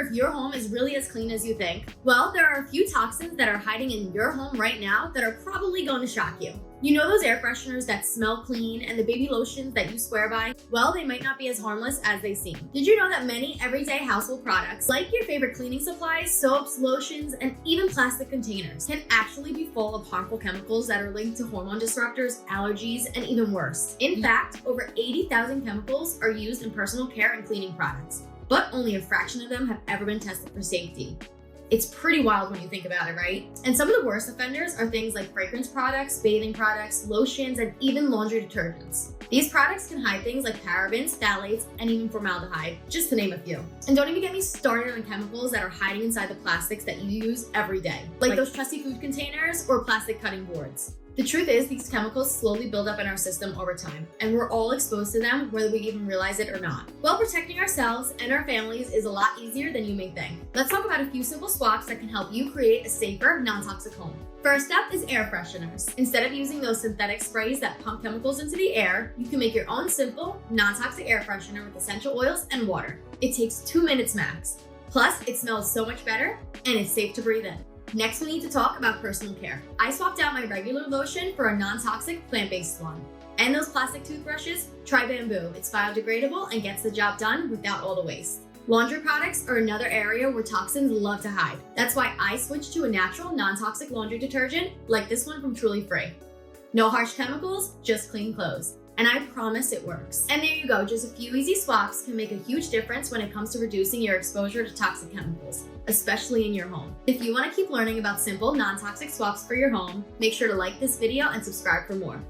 if your home is really as clean as you think? Well, there are a few toxins that are hiding in your home right now that are probably going to shock you. You know those air fresheners that smell clean and the baby lotions that you swear by? Well, they might not be as harmless as they seem. Did you know that many everyday household products, like your favorite cleaning supplies, soaps, lotions, and even plastic containers, can actually be full of harmful chemicals that are linked to hormone disruptors, allergies, and even worse? In fact, over 80,000 chemicals are used in personal care and cleaning products, but only a fraction of them have ever been tested for safety. It's pretty wild when you think about it, right? And some of the worst offenders are things like fragrance products, bathing products, lotions, and even laundry detergents. These products can hide things like parabens, phthalates, and even formaldehyde, just to name a few. And don't even get me started on chemicals that are hiding inside the plastics that you use every day, like those trusty food containers or plastic cutting boards. The truth is, these chemicals slowly build up in our system over time, and we're all exposed to them whether we even realize it or not. Well, protecting ourselves and our families is a lot easier than you may think. Let's talk about a few simple swaps that can help you create a safer, non-toxic home. First up is air fresheners. Instead of using those synthetic sprays that pump chemicals into the air, you can make your own simple, non-toxic air freshener with essential oils and water. It takes 2 minutes max. Plus, it smells so much better, and it's safe to breathe in. Next, we need to talk about personal care. I swapped out my regular lotion for a non-toxic plant-based one. And those plastic toothbrushes, try bamboo. It's biodegradable and gets the job done without all the waste. Laundry products are another area where toxins love to hide. That's why I switched to a natural, non-toxic laundry detergent like this one from TrulyFree. No harsh chemicals, just clean clothes. And I promise it works. And there you go, just a few easy swaps can make a huge difference when it comes to reducing your exposure to toxic chemicals, especially in your home. If you want to keep learning about simple, non-toxic swaps for your home, make sure to like this video and subscribe for more.